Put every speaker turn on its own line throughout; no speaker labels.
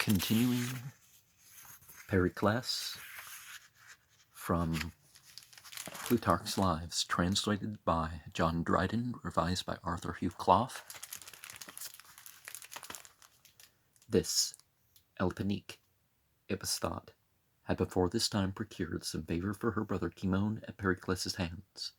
Continuing Pericles from Plutarch's Lives, translated by John Dryden, revised by Arthur Hugh Clough. This Elpinique, it was thought, had before this time procured some favour for her brother Cimon at Pericles' hands,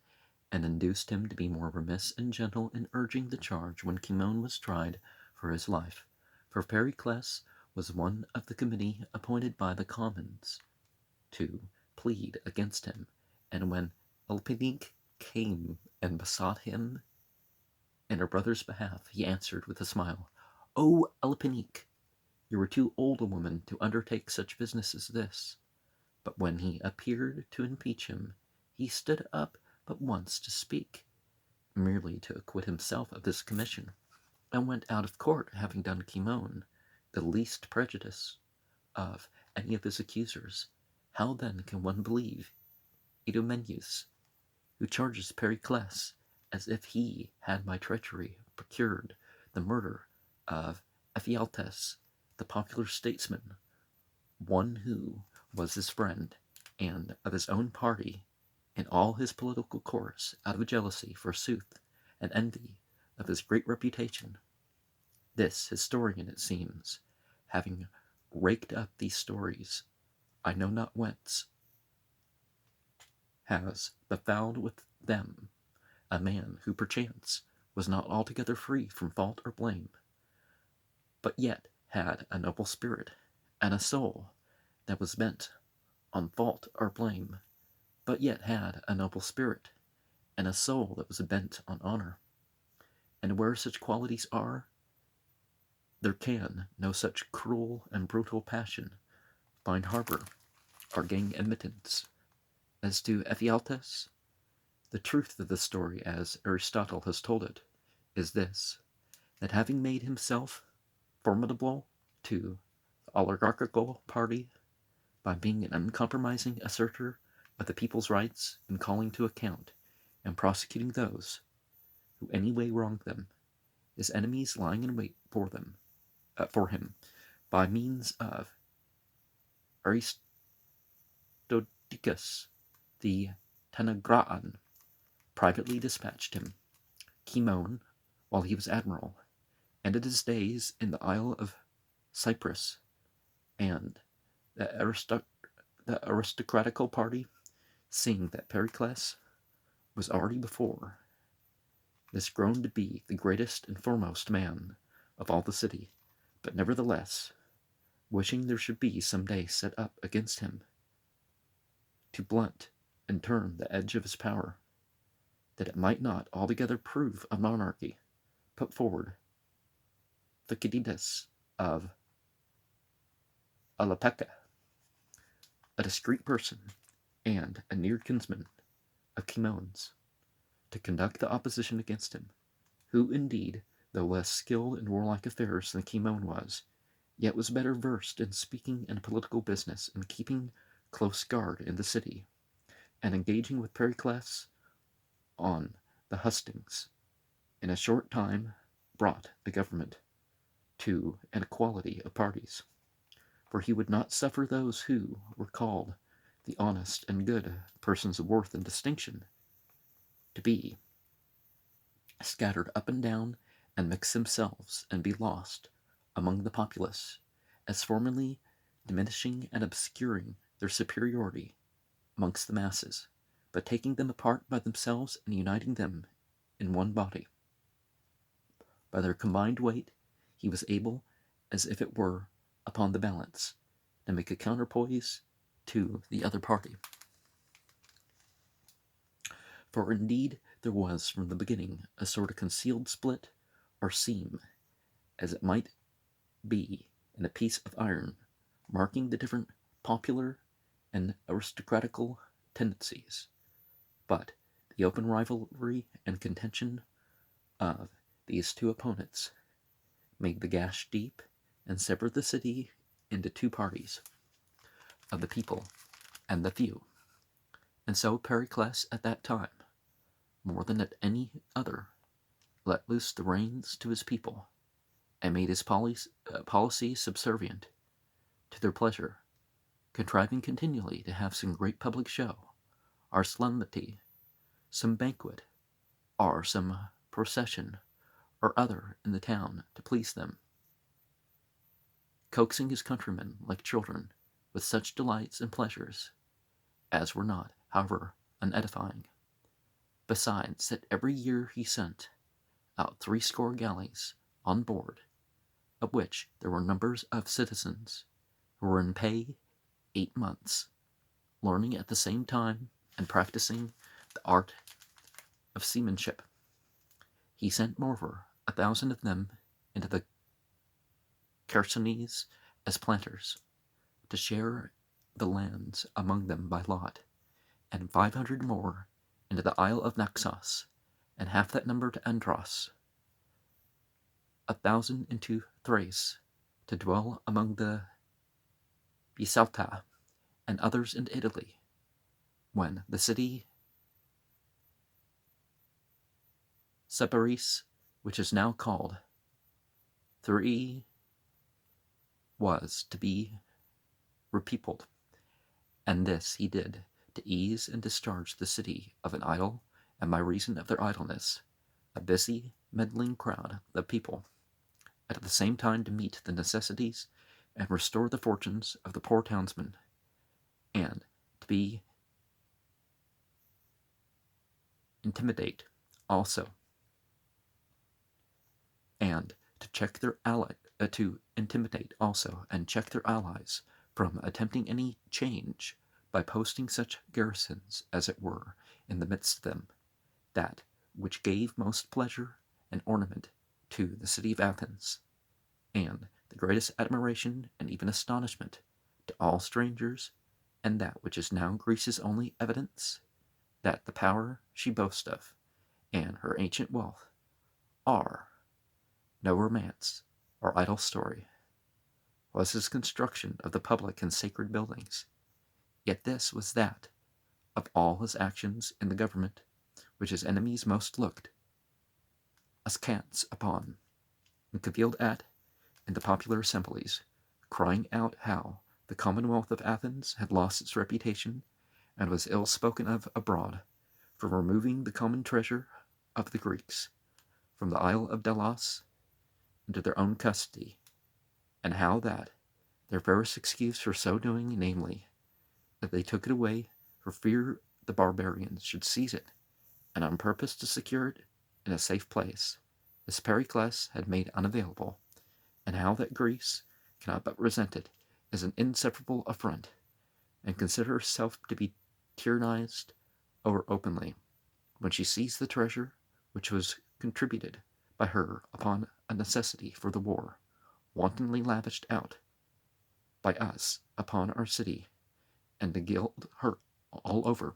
and induced him to be more remiss and gentle in urging the charge when Cimon was tried for his life, for Pericles was one of the committee appointed by the commons to plead against him, and when Elpinique came and besought him in her brother's behalf, he answered with a smile, "O Elpinique, you are too old a woman to undertake such business as this." But when he appeared to impeach him, he stood up but once to speak, merely to acquit himself of this commission, and went out of court, having done Cimon the least prejudice of any of his accusers. How then can one believe Idomeneus, who charges Pericles as if he had by treachery procured the murder of Ephialtes, the popular statesman, one who was his friend and of his own party in all his political course, out of jealousy, forsooth, and envy of his great reputation? This historian, it seems, having raked up these stories, I know not whence, has befouled with them a man who perchance was not altogether free from fault or blame, but yet had a noble spirit, and a soul that was bent on fault or blame, but yet had a noble spirit, and a soul that was bent on honor. And where such qualities are, there can no such cruel and brutal passion find harbor or gain admittance. As to Ephialtes, the truth of the story, as Aristotle has told it, is this, that having made himself formidable to the oligarchical party by being an uncompromising assertor of the people's rights and calling to account and prosecuting those who any way wronged them, his enemies lying in wait for him, by means of Aristodicus the Tanagraan, privately dispatched him. Cimon, while he was admiral, ended his days in the Isle of Cyprus, and the aristocratical party, seeing that Pericles was already before this grown to be the greatest and foremost man of all the city, but nevertheless wishing there should be some day set up against him to blunt and turn the edge of his power, that it might not altogether prove a monarchy, put forward Thucydides of Alapeca, a discreet person and a near kinsman of Cimon's, to conduct the opposition against him, who indeed, though less skilled in warlike affairs than Cimon was, yet was better versed in speaking and political business, and keeping close guard in the city, and engaging with Pericles on the hustings, in a short time brought the government to an equality of parties, for he would not suffer those who were called the honest and good, persons of worth and distinction, to be scattered up and down and mix themselves and be lost among the populace, as formerly diminishing and obscuring their superiority amongst the masses, but taking them apart by themselves and uniting them in one body. By their combined weight he was able, as if it were upon the balance, to make a counterpoise to the other party. For indeed there was from the beginning a sort of concealed split or seam, as it might be in a piece of iron, marking the different popular and aristocratical tendencies. But the open rivalry and contention of these two opponents made the gash deep and severed the city into two parties, of the people and the few. And so Pericles at that time, more than at any other, let loose the reins to his people, and made his policy subservient to their pleasure, contriving continually to have some great public show, or solemnity, some banquet, or some procession, or other in the town to please them, coaxing his countrymen like children with such delights and pleasures as were not, however, unedifying. Besides that every year he sent out 60 galleys on board, of which there were numbers of citizens who were in pay 8 months, learning at the same time and practicing the art of seamanship. He sent moreover 1,000 of them into the Chersonese as planters, to share the lands among them by lot, and 500 more into the Isle of Naxos, and half that number to Andros, 1,000 into Thrace, to dwell among the Bisalta, and others into Italy, when the city Separis, which is now called Thurii, was to be repeopled, and this he did to ease and discharge the city of an idle, and by reason of their idleness, a busy, meddling crowd of people, at the same time to meet the necessities and restore the fortunes of the poor townsmen, and to be intimidate also, and to check their to intimidate also and check their allies from attempting any change by posting such garrisons as it were in the midst of them, that which gave most pleasure and ornament to the city of Athens, and the greatest admiration and even astonishment to all strangers, and that which is now Greece's only evidence, that the power she boasts of, and her ancient wealth, are no romance or idle story, was his construction of the public and sacred buildings. Yet this was that, of all his actions in the government, which his enemies most looked askance upon, and cavilled at in the popular assemblies, crying out how the commonwealth of Athens had lost its reputation, and was ill spoken of abroad, for removing the common treasure of the Greeks from the Isle of Delos into their own custody, and how that their fairest excuse for so doing, namely, that they took it away for fear the barbarians should seize it, and on purpose to secure it in a safe place, as Pericles had made unavailable, and how that Greece cannot but resent it as an inseparable affront, and consider herself to be tyrannized over openly, when she sees the treasure which was contributed by her upon a necessity for the war, wantonly lavished out by us upon our city, and to gild her all over,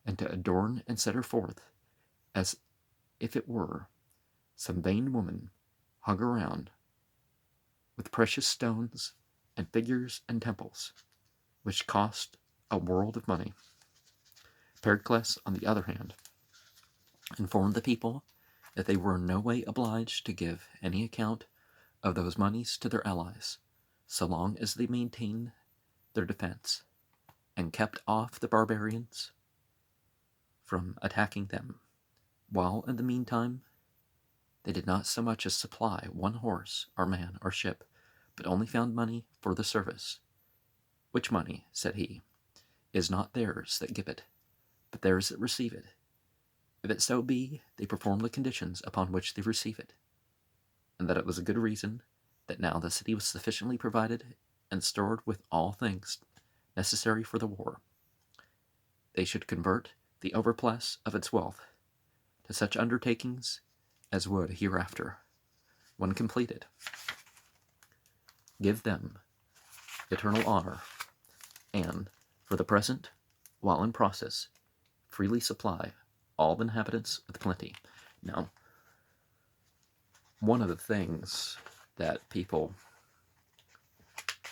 and to adorn and set her forth, as if it were some vain woman hung around with precious stones and figures and temples, which cost a world of money. Pericles, on the other hand, informed the people that they were in no way obliged to give any account of those moneys to their allies, so long as they maintained their defense, and kept off the barbarians from attacking them, while in the meantime they did not so much as supply one horse, or man, or ship, but only found money for the service, which money, said he, is not theirs that give it, but theirs that receive it. If it so be, they perform the conditions upon which they receive it, and that it was a good reason that now the city was sufficiently provided and stored with all things necessary for the war, they should convert the overplus of its wealth to such undertakings as would hereafter, when completed, give them eternal honor, and, for the present, while in process, freely supply all the inhabitants with plenty. Now, one of the things that people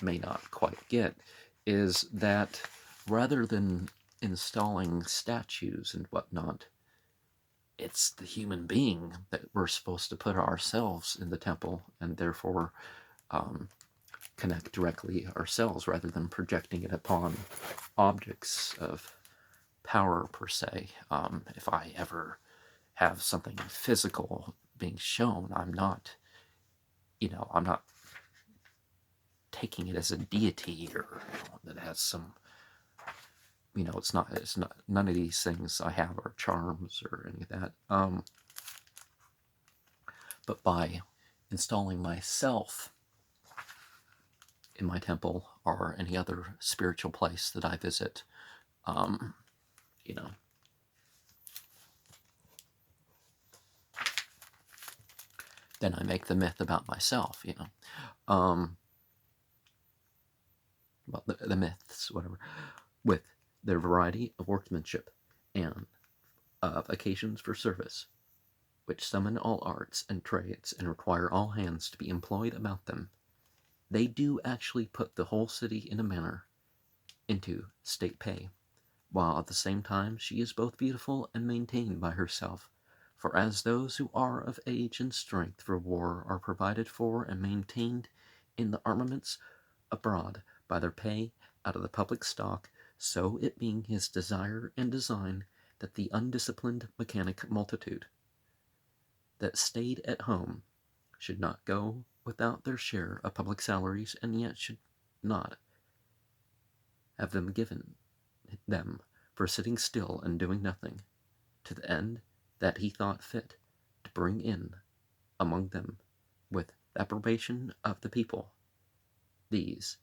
may not quite get is that rather than installing statues and whatnot, it's the human being that we're supposed to put ourselves in the temple, and therefore connect directly ourselves rather than projecting it upon objects of power per se. If I ever have something physical being shown, I'm not taking it as a deity or that has some, it's not, none of these things I have are charms or any of that. But by installing myself in my temple or any other spiritual place that I visit, you know, then I make the myth about myself, well, the myths, whatever, with their variety of workmanship and of occasions for service, which summon all arts and trades and require all hands to be employed about them. They do actually put the whole city in a manner into state pay, while at the same time she is both beautiful and maintained by herself. For as those who are of age and strength for war are provided for and maintained in the armaments abroad by their pay out of the public stock, so it being his desire and design that the undisciplined mechanic multitude that stayed at home should not go without their share of public salaries, and yet should not have them given them for sitting still and doing nothing, to the end that he thought fit to bring in among them, with the approbation of the people, these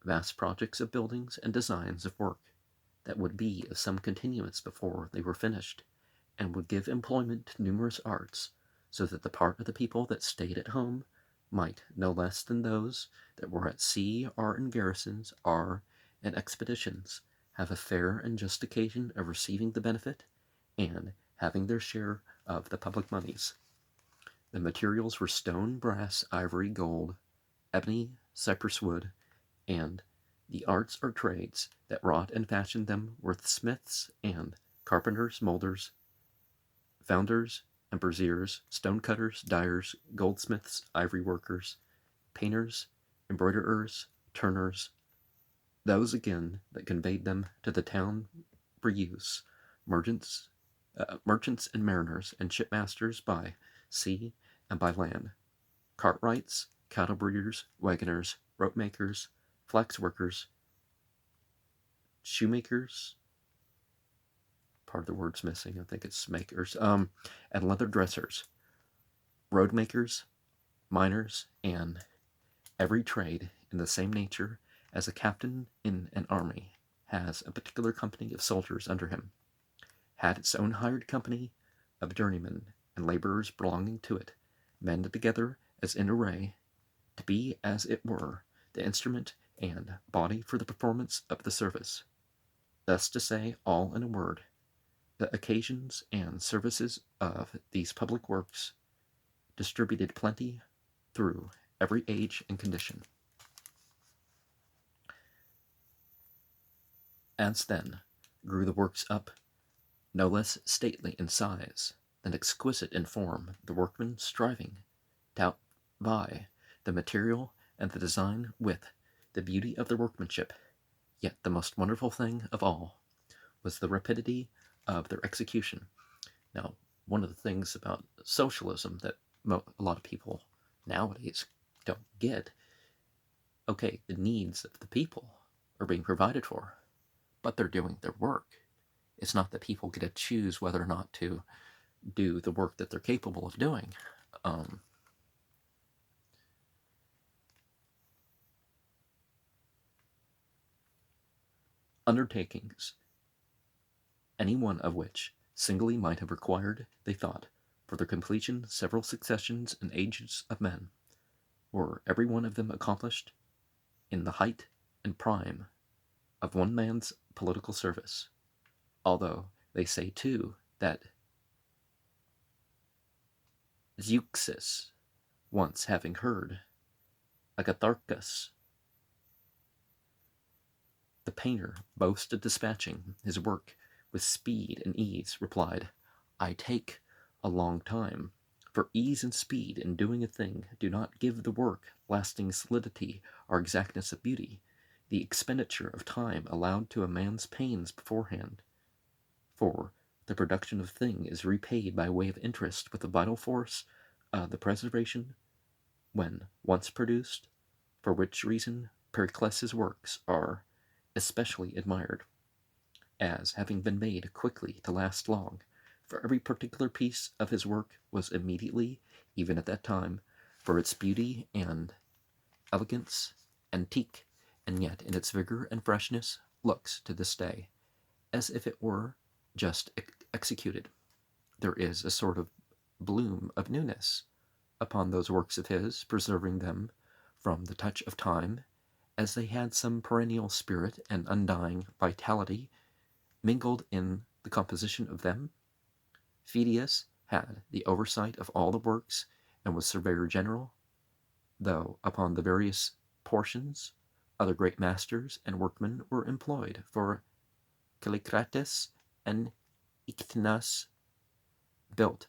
vast projects of buildings and designs of work that would be of some continuance before they were finished, and would give employment to numerous arts, so that the part of the people that stayed at home might, no less than those that were at sea or in garrisons or in expeditions, have a fair and just occasion of receiving the benefit and having their share of the public moneys. The materials were stone, brass, ivory, gold, ebony, cypress wood, and the arts or trades that wrought and fashioned them were smiths and carpenters, molders, founders and braziers, stone cutters, dyers, goldsmiths, ivory workers, painters, embroiderers, turners, those again that conveyed them to the town for use, merchants, merchants and mariners, and shipmasters by sea and by land, cartwrights, cattle breeders, wagoners, rope makers, flax workers, shoemakers, part of the word's missing, I think it's makers, and leather dressers, road makers, miners, and every trade in the same nature as a captain in an army has a particular company of soldiers under him, had its own hired company of journeymen and laborers belonging to it, mended together as in array, to be as it were the instrument and body for the performance of the service. Thus to say, all in a word, the occasions and services of these public works distributed plenty through every age and condition. As then grew the works up, no less stately in size than exquisite in form, the workmen striving to outvie the material and the design with the beauty of their workmanship, yet the most wonderful thing of all was the rapidity of their execution. Now, one of the things about socialism that a lot of people nowadays don't get, okay, the needs of the people are being provided for, but they're doing their work. It's not that people get to choose whether or not to do the work that they're capable of doing. Undertakings, any one of which singly might have required, they thought, for their completion several successions and ages of men, were every one of them accomplished in the height and prime of one man's political service, although they say too that Zeuxis, once having heard Agatharchus, the painter, boast of dispatching his work with speed and ease, replied, I take a long time, for ease and speed in doing a thing do not give the work lasting solidity our exactness of beauty, the expenditure of time allowed to a man's pains beforehand. For the production of thing is repaid by way of interest with the vital force of the preservation when once produced, for which reason Pericles' works are especially admired, as having been made quickly to last long, for every particular piece of his work was immediately, even at that time, for its beauty and elegance, antique, and yet in its vigor and freshness looks to this day as if it were just executed. There is a sort of bloom of newness upon those works of his, preserving them from the touch of time, as they had some perennial spirit and undying vitality mingled in the composition of them. Phidias had the oversight of all the works, and was surveyor general, though upon the various portions other great masters and workmen were employed, for Callicrates and Ichthnas built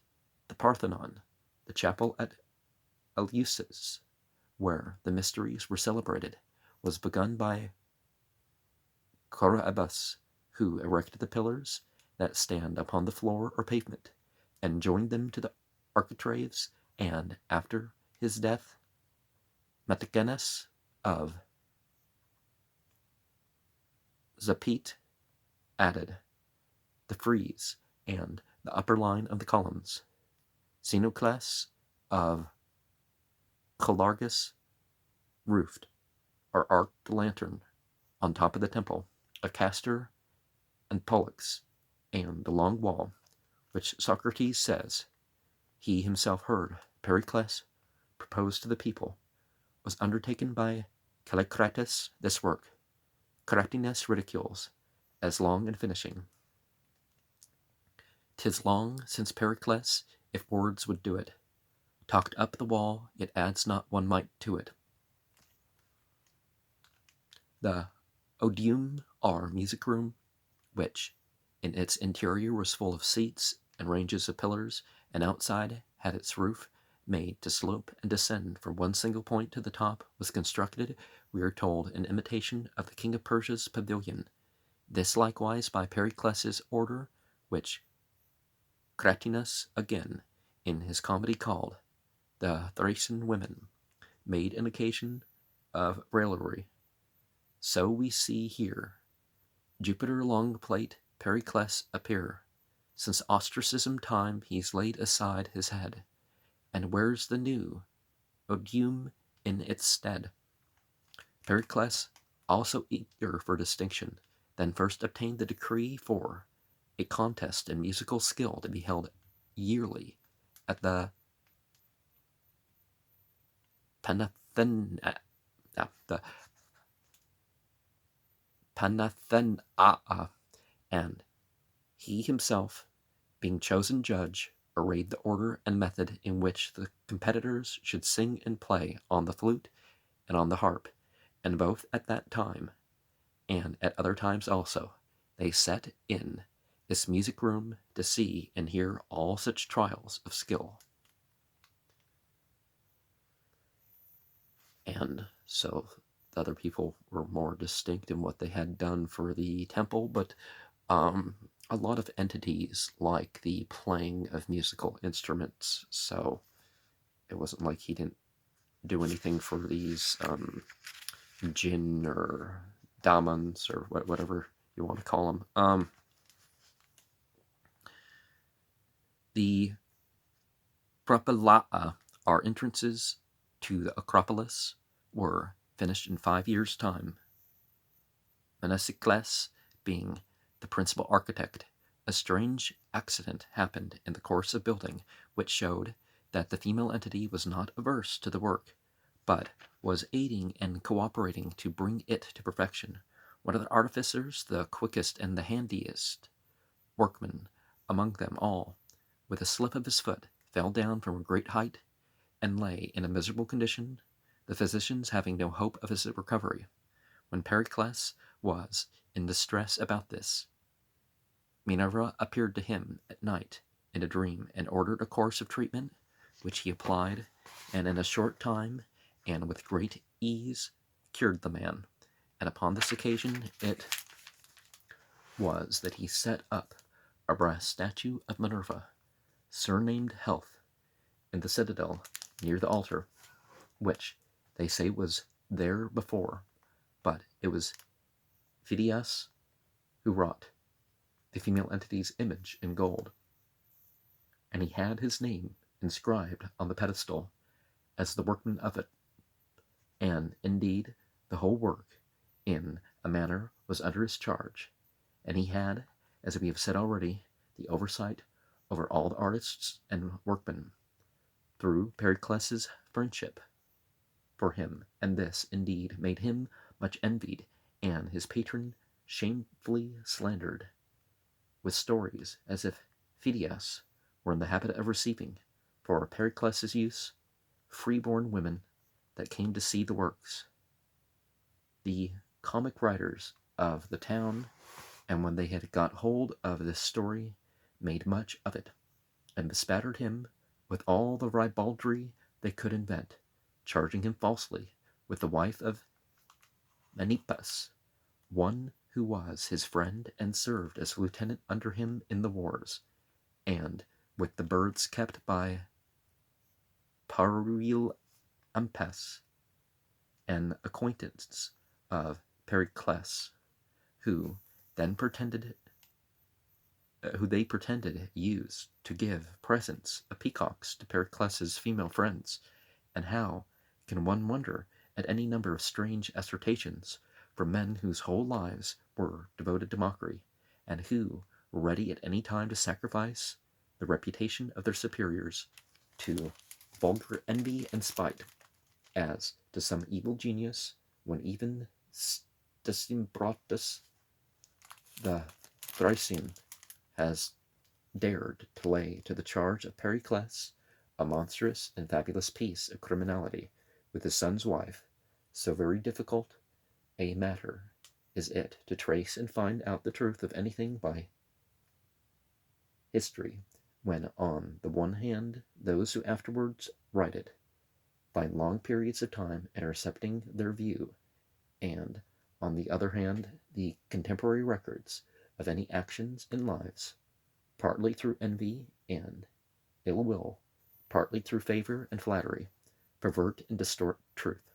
the Parthenon, the chapel at Eleusis, where the mysteries were celebrated, was begun by Coroebus, who erected the pillars that stand upon the floor or pavement, and joined them to the architraves, and after his death, Metagenes of Zapete added the frieze and the upper line of the columns. Xenocles of Calargus roofed or arched lantern on top of the temple, a Castor and Pollux, and the long wall, which Socrates says he himself heard Pericles propose to the people, was undertaken by Callicrates. This work Cratinus ridicules as long in finishing. 'Tis long since Pericles, if words would do it, talked up the wall, yet adds not one mite to it. The Odium, or music room, which in its interior was full of seats and ranges of pillars, and outside had its roof made to slope and descend from one single point to the top, was constructed, we are told, in imitation of the King of Persia's pavilion. This likewise by Pericles' order, which Cratinus again, in his comedy called The Thracian Women, made an occasion of raillery. So we see here Jupiter long plate Pericles appear. Since ostracism time he's laid aside his head, and wears the new odium in its stead. Pericles, also eager for distinction, then first obtained the decree for a contest in musical skill to be held yearly at the Panathenaa, and he himself, being chosen judge, arrayed the order and method in which the competitors should sing and play on the flute and on the harp, and both at that time, and at other times also, they set in this music room to see and hear all such trials of skill. And so the other people were more distinct in what they had done for the temple, but a lot of entities like the playing of musical instruments, so it wasn't like he didn't do anything for these jinn or damans or whatever you want to call them. The Propylaea, our entrances to the Acropolis, were finished in 5 years' time. Menesicles being the principal architect, a strange accident happened in the course of building, which showed that the female entity was not averse to the work, but was aiding and cooperating to bring it to perfection. One of the artificers, the quickest and the handiest workman among them all, with a slip of his foot, fell down from a great height, and lay in a miserable condition, the physicians having no hope of his recovery. When Pericles was in distress about this, Minerva appeared to him at night in a dream, and ordered a course of treatment, which he applied, and in a short time, and with great ease, cured the man, and upon this occasion it was that he set up a brass statue of Minerva, surnamed Health, in the citadel near the altar, which they say was there before, but it was Phidias who wrought the female entity's image in gold, and he had his name inscribed on the pedestal as the workman of it, and indeed the whole work in a manner was under his charge, and he had, as we have said already, the oversight over all the artists and workmen, through Pericles' friendship for him, and this indeed made him much envied, and his patron shamefully slandered, with stories as if Phidias were in the habit of receiving, for Pericles' use, free-born women that came to see the works. The comic writers of the town, and when they had got hold of this story, made much of it, and bespattered him with all the ribaldry they could invent, charging him falsely with the wife of Menippus, one who was his friend and served as lieutenant under him in the wars, and with the birds kept by Parulampes, an acquaintance of Pericles, who they pretended used to give presents of peacocks to Pericles' female friends. And how can one wonder at any number of strange assertions from men whose whole lives were devoted to mockery, and who were ready at any time to sacrifice the reputation of their superiors to vulgar envy and spite, as to some evil genius, when even Stesimbrotus the Thracian has dared to lay to the charge of Pericles a monstrous and fabulous piece of criminality with his son's wife. So very difficult a matter is it to trace and find out the truth of anything by history, when on the one hand those who afterwards write it find long periods of time intercepting their view, and on the other hand the contemporary records of any actions and lives, partly through envy and ill will, partly through favor and flattery, pervert and distort truth.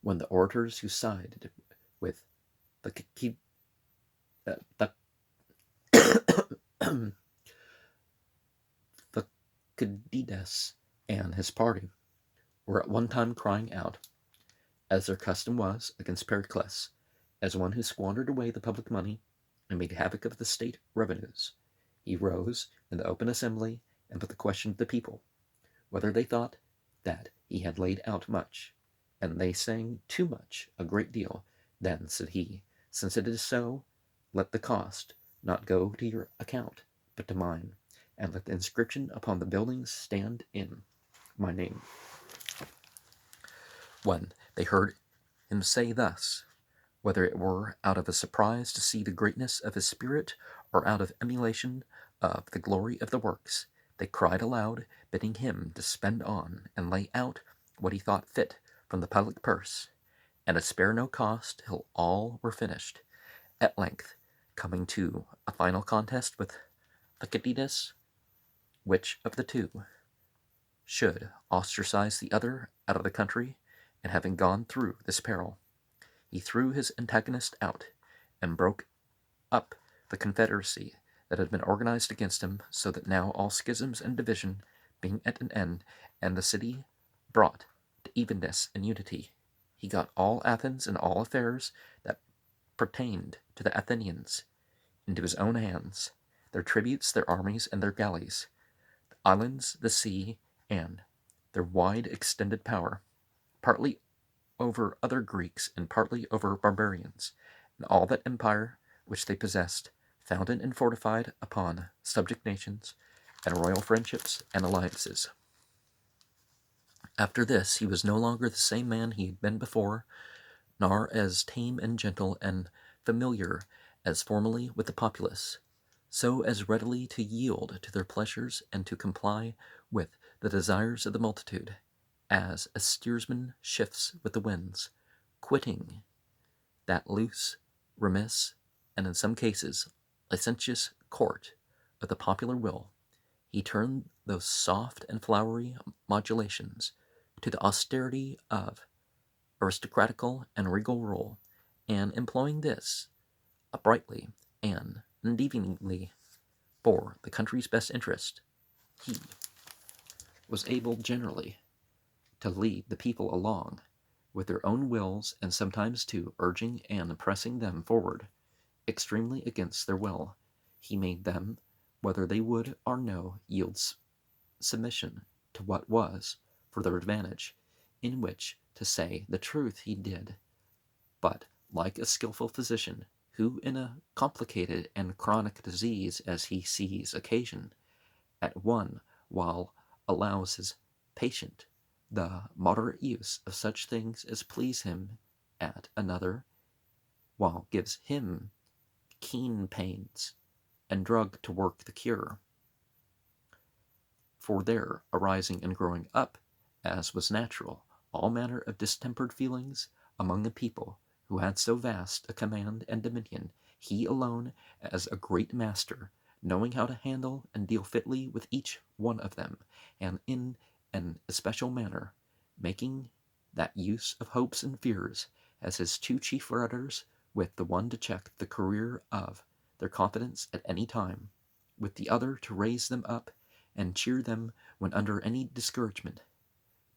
When the orators who sided with Thucydides and his party were at one time crying out, as their custom was, against Pericles, as one who squandered away the public money and made havoc of the state revenues, he rose in the open assembly and put the question to the people, whether they thought that he had laid out much, and they saying too much, a great deal. Then said he, since it is so, let the cost not go to your account, but to mine, and let the inscription upon the buildings stand in my name. When they heard him say thus, whether it were out of a surprise to see the greatness of his spirit, or out of emulation of the glory of the works, they cried aloud, bidding him to spend on and lay out what he thought fit from the public purse, and to spare no cost till all were finished. At length, coming to a final contest with Thucydides, which of the two should ostracize the other out of the country, and having gone through this peril, he threw his antagonist out, and broke up the confederacy that had been organized against him, so that now all schisms and division being at an end, and the city brought to evenness and unity, he got all Athens and all affairs that pertained to the Athenians into his own hands, their tributes, their armies, and their galleys, the islands, the sea, and their wide extended power, partly over other Greeks and partly over barbarians, and all that empire which they possessed, founded and fortified upon subject nations and royal friendships and alliances. After this he was no longer the same man he had been before, nor as tame and gentle and familiar as formerly with the populace, so as readily to yield to their pleasures and to comply with the desires of the multitude, as a steersman shifts with the winds, quitting that loose, remiss, and in some cases licentious court of the popular will, he turned those soft and flowery modulations to the austerity of aristocratical and regal rule, and employing this uprightly and undeviatingly for the country's best interest, he was able generally to lead the people along with their own wills, and sometimes too urging and pressing them forward extremely against their will. He made them, whether they would or no, yield submission to what was for their advantage, in which, to say the truth, he did, but like a skilful physician, who in a complicated and chronic disease as he sees occasion, at one while allows his patient the moderate use of such things as please him, at another while gives him keen pains and drug to work the cure. For there, arising and growing up, as was natural, all manner of distempered feelings among the people, who had so vast a command and dominion, he alone, as a great master, knowing how to handle and deal fitly with each one of them, and in an especial manner, making that use of hopes and fears as his two chief rudders, with the one to check the career of their confidence at any time, with the other to raise them up and cheer them when under any discouragement,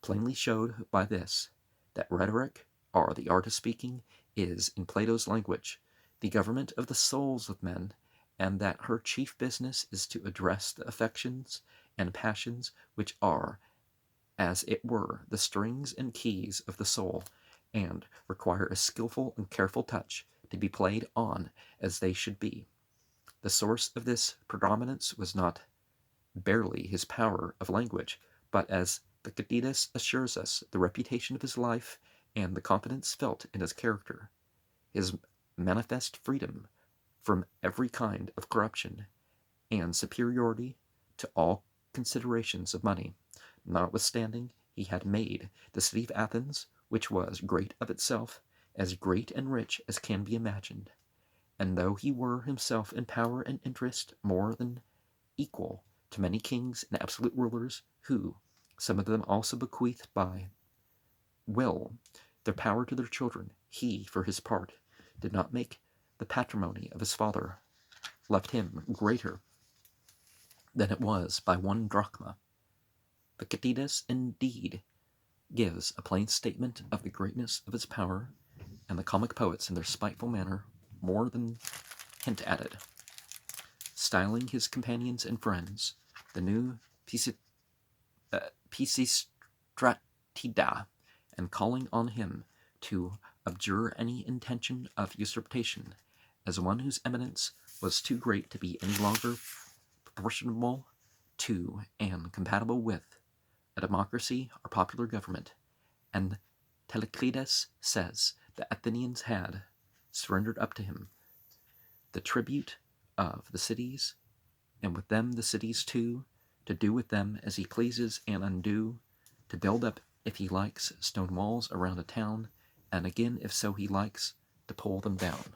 plainly showed by this that rhetoric, or the art of speaking, is, in Plato's language, the government of the souls of men, and that her chief business is to address the affections and passions which are, as it were, the strings and keys of the soul, and require a skilful and careful touch to be played on as they should be. The source of this predominance was not barely his power of language, but, as Thucydides assures us, the reputation of his life and the confidence felt in his character, his manifest freedom from every kind of corruption, and superiority to all considerations of money, notwithstanding he had made the city of Athens, which was great of itself, as great and rich as can be imagined, and though he were himself in power and interest more than equal to many kings and absolute rulers, who, some of them also bequeathed by will their power to their children, he, for his part, did not make the patrimony of his father left him greater than it was by 1 drachma. Thucydides indeed gives a plain statement of the greatness of his power, and the comic poets in their spiteful manner more than hint at it, styling his companions and friends the new Pisistratida, and calling on him to abjure any intention of usurpation, as one whose eminence was too great to be any longer proportionable to and compatible with a democracy or popular government. And Teleclides says the Athenians had surrendered up to him the tribute of the cities, and with them the cities too, to do with them as he pleases and undo, to build up, if he likes, stone walls around a town, and again, if so he likes, to pull them down.